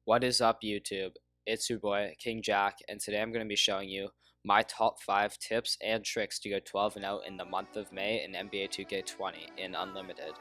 What is up, YouTube? It's your boy, King Jack, and today I'm going to be showing you my top 5 tips and tricks to go 12-0 in the month of May in NBA 2K20 in Unlimited.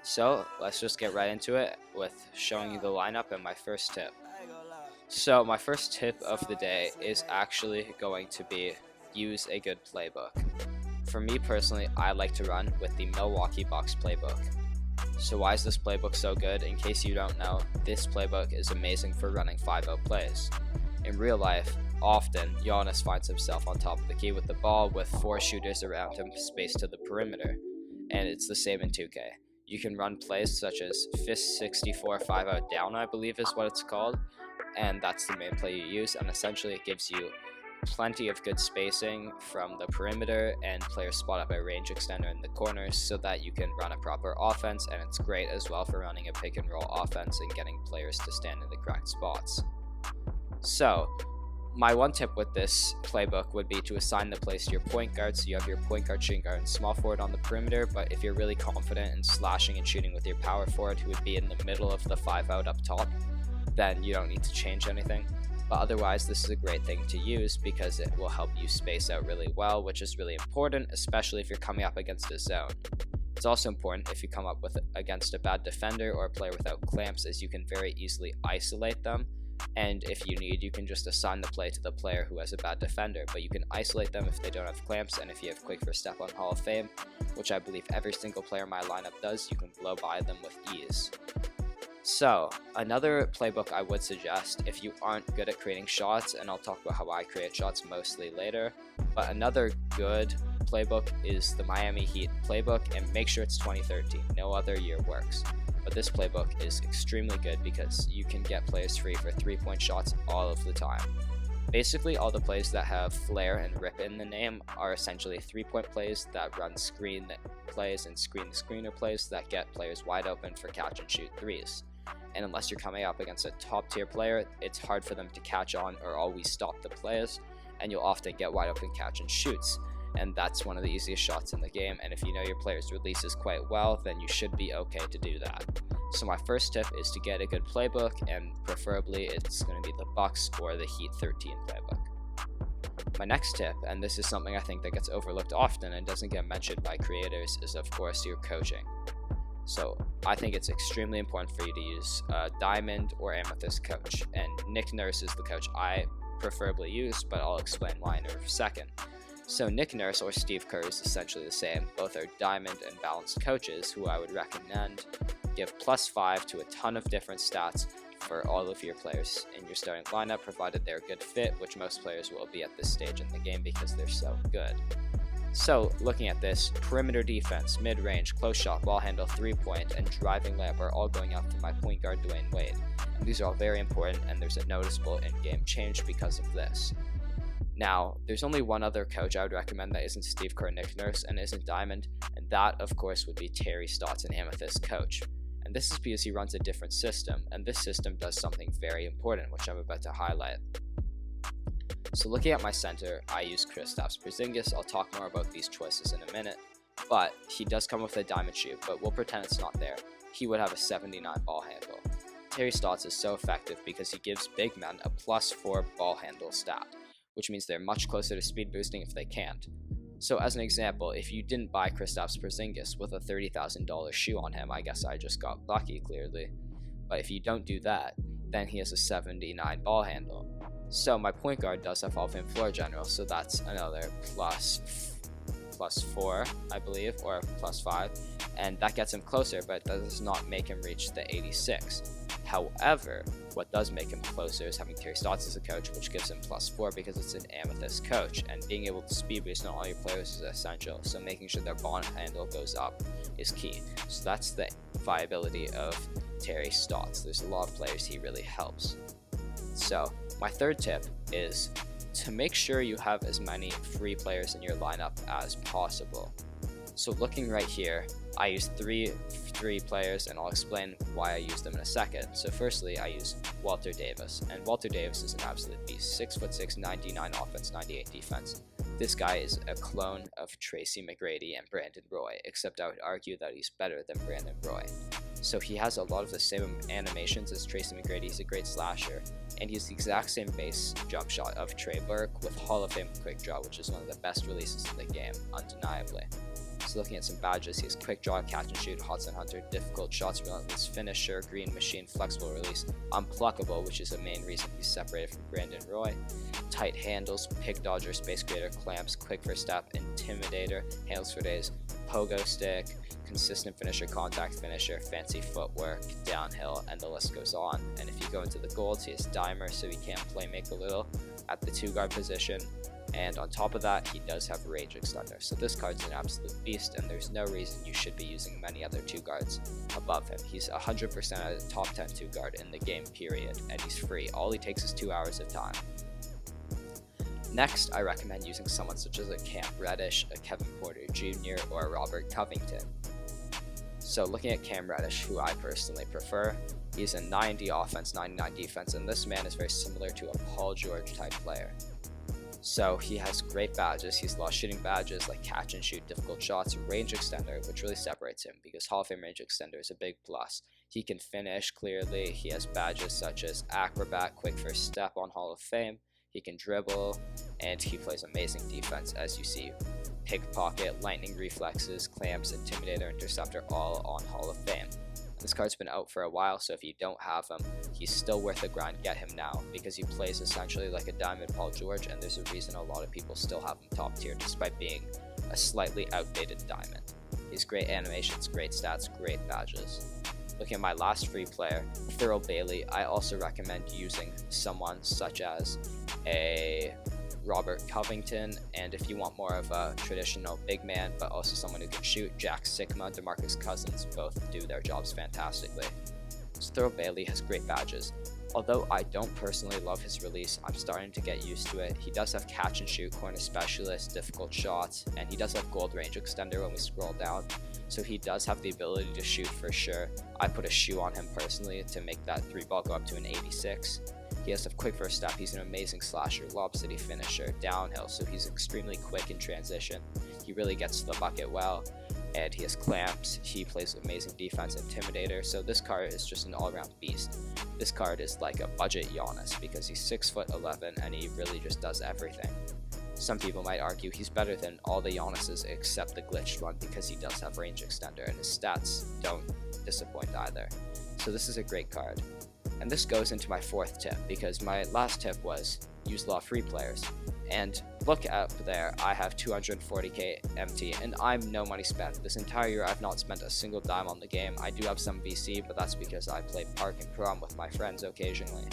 So, let's just get right into it with showing you the lineup and my first tip. So, my first tip of the day is actually going to be use a good playbook. For me personally, I like to run with the Milwaukee Bucks playbook. So why is this playbook so good? In case you don't know, this playbook is amazing for running 5-0 plays. In real life, often Giannis finds himself on top of the key with the ball with 4 shooters around him spaced to the perimeter, and it's the same in 2K. You can run plays such as Fist 64 5-0 down, I believe is what it's called, and that's the main play you use, and essentially it gives you plenty of good spacing from the perimeter and players spot up a range extender in the corners so that you can run a proper offense, and it's great as well for running a pick and roll offense and getting players to stand in the correct spots. So my one tip with this playbook would be to assign the plays to your point guard, so you have your point guard, shooting guard, and small forward on the perimeter, but if you're really confident in slashing and shooting with your power forward who would be in the middle of the 5-out up top, then you don't need to change anything. But otherwise, this is a great thing to use because it will help you space out really well, which is really important, especially if you're coming up against a zone. It's also important if you come up against a bad defender or a player without clamps, as you can very easily isolate them, and if you need, you can just assign the play to the player who has a bad defender, but you can isolate them if they don't have clamps, and if you have quick first step on Hall of Fame, which I believe every single player in my lineup does, you can blow by them with ease. So, another playbook I would suggest if you aren't good at creating shots, and I'll talk about how I create shots mostly later, but another good playbook is the Miami Heat playbook, and make sure it's 2013, no other year works. But this playbook is extremely good because you can get players free for 3-point shots all of the time. Basically, all the plays that have flair and rip in the name are essentially 3-point plays that run screen plays and screen-to-screener plays that get players wide open for catch and shoot threes. And unless you're coming up against a top tier player, it's hard for them to catch on or always stop the plays, and you'll often get wide open catch and shoots, and that's one of the easiest shots in the game, and if you know your player's releases quite well, then you should be okay to do that. So my first tip is to get a good playbook, and preferably it's going to be the Bucks or the Heat 13 playbook. My next tip, and this is something I think that gets overlooked often and doesn't get mentioned by creators, is of course your coaching. So I think it's extremely important for you to use a Diamond or Amethyst coach, and Nick Nurse is the coach I preferably use, but I'll explain why in a second. So Nick Nurse or Steve Kerr is essentially the same. Both are Diamond and Balanced coaches who I would recommend give +5 to a ton of different stats for all of your players in your starting lineup, provided they're a good fit, which most players will be at this stage in the game because they're so good. So, looking at this, perimeter defense, mid-range, close shot, ball handle, 3-point, and driving layup are all going up for my point guard Dwayne Wade. And these are all very important, and there's a noticeable in-game change because of this. Now, there's only one other coach I would recommend that isn't Steve Kerr, Nick Nurse, and isn't Diamond, and that, of course, would be Terry Stotts, an Amethyst coach. And this is because he runs a different system, and this system does something very important, which I'm about to highlight. So looking at my center, I use Kristaps Porzingis. I'll talk more about these choices in a minute, but he does come with a diamond shoot, but we'll pretend it's not there. He would have a 79 ball handle. Terry Stotts is so effective because he gives big men a +4 ball handle stat, which means they're much closer to speed boosting if they can't. So as an example, if you didn't buy Kristaps Porzingis with a $30,000 shoe on him, I guess I just got lucky clearly, but if you don't do that, then he has a 79 ball handle. So my point guard does have Hall of Fame floor general, so that's another +4, I believe, or +5, and that gets him closer, but that does not make him reach the 86. However, what does make him closer is having Terry Stotts as a coach, which gives him +4 because it's an Amethyst coach, and being able to speed boost on all your players is essential, so making sure their ball handle goes up is key. So that's the viability of Terry Stotts. There's a lot of players he really helps. So my third tip is to make sure you have as many free players in your lineup as possible. So looking right here, I use three players, and I'll explain why I use them in a second. So firstly, I use Walter Davis, and Walter Davis is an absolute beast. 6'6", 99 offense, 98 defense. This guy is a clone of Tracy McGrady and Brandon Roy, except I would argue that he's better than Brandon Roy. So he has a lot of the same animations as Tracy McGrady. He's a great slasher, and he's the exact same base jump shot of Trey Burke with Hall of Fame quick draw, which is one of the best releases in the game, undeniably. So looking at some badges, he has quick draw, catch and shoot, Hudson Hunter, difficult shots, relentless finisher, green machine, flexible release, unpluckable, which is the main reason he's separated from Brandon Roy, tight handles, pick dodger, space creator, clamps, quick first step, intimidator, handles for days, pogo stick, consistent finisher, contact finisher, fancy footwork, downhill, and the list goes on. And if you go into the golds, he has dimer, so he can play make a little at the 2-guard position. And on top of that, he does have range extender. So this card's an absolute beast, and there's no reason you should be using many other 2-guards above him. He's 100% a top 10 2-guard in the game, period, and he's free. All he takes is 2 hours of time. Next, I recommend using someone such as a Cam Reddish, a Kevin Porter Jr., or a Robert Covington. So looking at Cam Reddish, who I personally prefer, he's a 90 offense, 99 defense, and this man is very similar to a Paul George type player. So he has great badges. He's lost shooting badges like catch and shoot, difficult shots, range extender, which really separates him because Hall of Fame range extender is a big plus. He can finish clearly. He has badges such as acrobat, quick first step on Hall of Fame. He can dribble, and he plays amazing defense, as you see. Pickpocket, lightning reflexes, clamps, intimidator, interceptor, all on Hall of Fame. This card's been out for a while, so if you don't have him, he's still worth the grind. Get him now, because he plays essentially like a diamond Paul George, and there's a reason a lot of people still have him top tier, despite being a slightly outdated diamond. He's great animations, great stats, great badges. Looking at my last free player, Thurl Bailey, I also recommend using someone such as a Robert Covington, and if you want more of a traditional big man but also someone who can shoot, Jack Sikma, DeMarcus Cousins both do their jobs fantastically. So Thurl Bailey has great badges. Although I don't personally love his release, I'm starting to get used to it. He does have catch and shoot, corner specialist, difficult shots, and he does have gold range extender when we scroll down, so he does have the ability to shoot for sure. I put a shoe on him personally to make that 3-ball go up to an 86. He has a quick first step, he's an amazing slasher, lob city finisher, downhill, so he's extremely quick in transition. He really gets to the bucket well, and he has clamps, he plays amazing defense, intimidator, so this card is just an all-around beast. This card is like a budget Giannis because he's 6'11" and he really just does everything. Some people might argue he's better than all the Giannis's except the glitched one because he does have range extender and his stats don't disappoint either. So this is a great card. And this goes into my 4th tip, because my last tip was use a lot of free players. And look up there, I have 240k MT, and I'm no money spent. This entire year I've not spent a single dime on the game. I do have some VC, but that's because I play Park and Prom with my friends occasionally.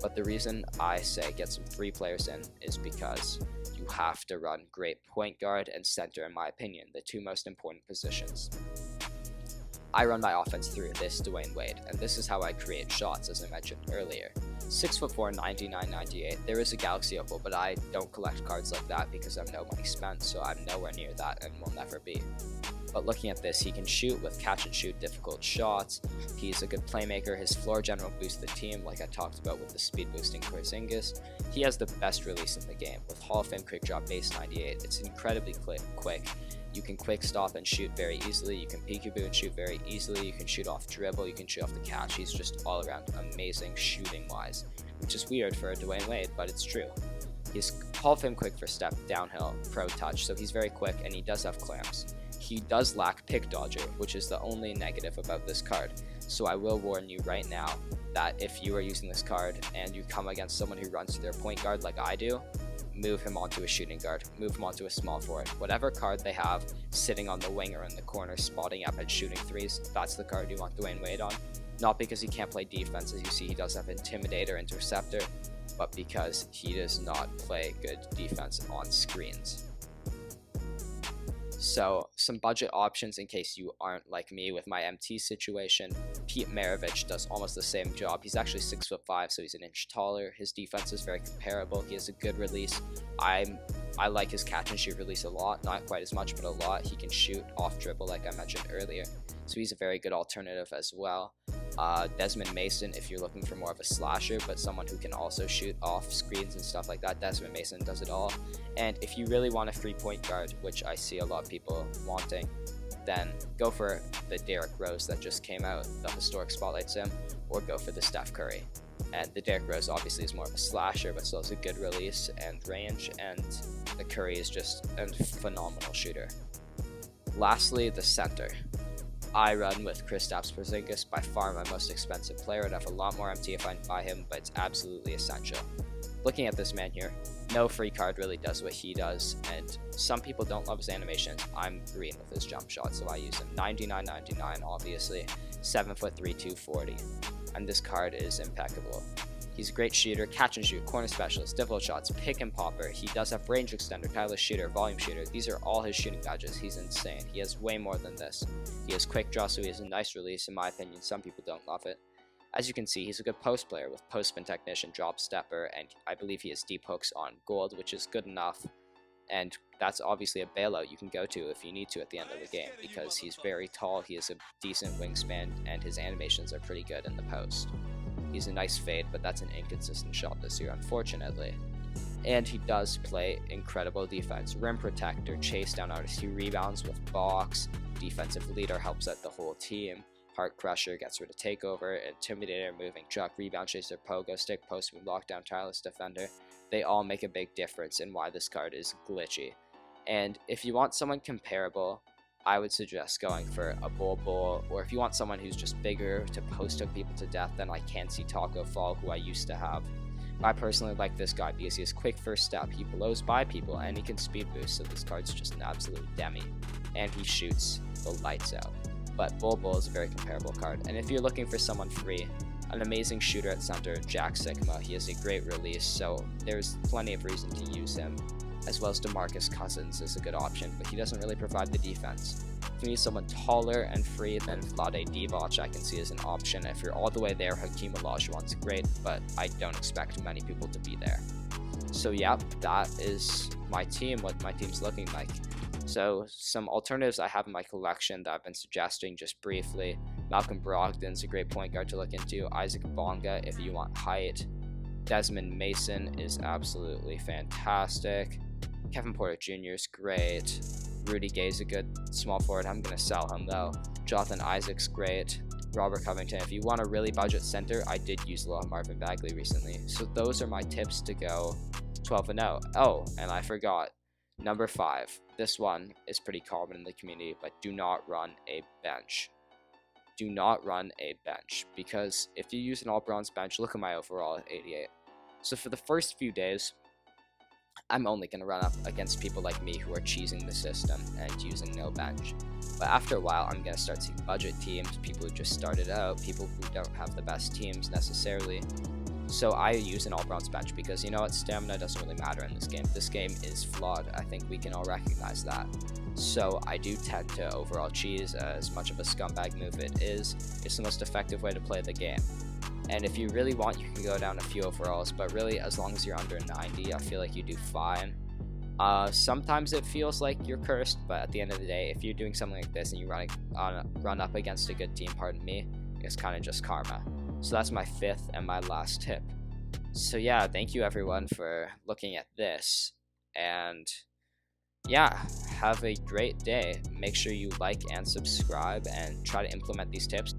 But the reason I say get some free players in is because you have to run great point guard and center, in my opinion, the 2 most important positions. I run my offense through this Dwayne Wade, and this is how I create shots, as I mentioned earlier. 6'4", 99, 98. There is a Galaxy Opal, but I don't collect cards like that because I'm no money spent, so I'm nowhere near that and will never be. But looking at this, he can shoot with catch and shoot, difficult shots. He's a good playmaker. His floor general boosts the team, like I talked about with the speed boosting Porzingis. He has the best release in the game with Hall of Fame quick drop base 98. It's incredibly quick. You can quick stop and shoot very easily. You can peekaboo and shoot very easily. You can shoot off dribble. You can shoot off the catch. He's just all around amazing shooting wise, which is weird for a Dwayne Wade, but it's true. He's Hall of Fame quick for step, downhill, pro touch, so he's very quick and he does have clamps. He does lack pick dodger, which is the only negative about this card. So I will warn you right now that if you are using this card and you come against someone who runs to their point guard like I do, move him onto a shooting guard, move him onto a small forward. Whatever card they have sitting on the wing or in the corner, spotting up and shooting threes, that's the card you want Dwayne Wade on. Not because he can't play defense, as you see he does have intimidator, interceptor, but because he does not play good defense on screens. So some budget options in case you aren't like me with my MT situation. Pete Maravich does almost the same job. He's actually 6'5", so he's an inch taller. His defense is very comparable. He has a good release. I like his catch and shoot release a lot, not quite as much, but a lot. He can shoot off dribble like I mentioned earlier, so he's a very good alternative as well. Desmond Mason, if you're looking for more of a slasher, but someone who can also shoot off screens and stuff like that, Desmond Mason does it all. And if you really want a free point guard, which I see a lot of people wanting, then go for the Derrick Rose that just came out, the historic spotlight sim, or go for the Steph Curry. And the Derrick Rose obviously is more of a slasher, but still has a good release and range, and the Curry is just a phenomenal shooter. Lastly, the center. I run with Kristaps Porzingis, by far my most expensive player. I'd have a lot more MT if I didn't buy him, but it's absolutely essential. Looking at this man here, no free card really does what he does, and some people don't love his animations. I'm green with his jump shot, so I use him. 99.99, obviously. 7'3", 240, and this card is impeccable. He's a great shooter, catch and shoot, corner specialist, difficult shots, pick and popper. He does have range extender, tireless shooter, volume shooter. These are all his shooting badges. He's insane. He has way more than this. He has quick draw, so he has a nice release, in my opinion. Some people don't love it. As you can see, he's a good post player with post spin technician, drop stepper, and I believe he has deep hooks on gold, which is good enough. And that's obviously a bailout you can go to if you need to at the end of the game, because he's very tall, he has a decent wingspan, and his animations are pretty good in the post. He's a nice fade, but that's an inconsistent shot this year, unfortunately. And he does play incredible defense. Rim protector, chase down artist, he rebounds with box, defensive leader, helps out the whole team. Heart crusher, gets rid of takeover, intimidator, moving truck, rebound chaser, pogo, stick, post move, lockdown, tireless defender. They all make a big difference in why this card is glitchy. And if you want someone comparable, I would suggest going for a Bull, or if you want someone who's just bigger to post hook people to death, then I can see Taco Fall, who I used to have. I personally like this guy because he has quick first step, he blows by people, and he can speed boost, so this card's just an absolute demi. And he shoots the lights out. But Bull is a very comparable card. And if you're looking for someone free, an amazing shooter at center, Jack Sigma. He has a great release, so there's plenty of reason to use him. As well as DeMarcus Cousins is a good option, but he doesn't really provide the defense. If you need someone taller and free, then Vlade Divac I can see as an option. If you're all the way there, Hakeem Olajuwon's great, but I don't expect many people to be there. So yeah, that is my team, what my team's looking like. So some alternatives I have in my collection that I've been suggesting just briefly. Malcolm Brogdon's a great point guard to look into. Isaac Bonga if you want height. Desmond Mason is absolutely fantastic. Kevin Porter Jr. is great. Rudy Gay's a good small forward. I'm going to sell him though. Jonathan Isaac's great. Robert Covington. If you want a really budget center, I did use a lot of Marvin Bagley recently. So those are my tips to go 12-0. Oh, and I forgot. Number 5. This one is pretty common in the community, but do not run a bench. Do not run a bench, because if you use an all-bronze bench, look at my overall at 88. So for the first few days, I'm only going to run up against people like me who are cheesing the system and using no bench. But after a while, I'm going to start seeing budget teams, people who just started out, people who don't have the best teams necessarily. So I use an all-bronze bench because, you know what, stamina doesn't really matter in this game. This game is flawed. I think we can all recognize that. So I do tend to overall cheese. As much of a scumbag move it is, it's the most effective way to play the game. And if you really want, you can go down a few overalls, but really, as long as you're under 90, I feel like you do fine. Sometimes it feels like you're cursed, but at the end of the day, if you're doing something like this and you run up against a good team, pardon me, it's kind of just karma. So that's my 5th and my last tip. So yeah, thank you everyone for looking at this, and yeah, have a great day. Make sure you like and subscribe and try to implement these tips.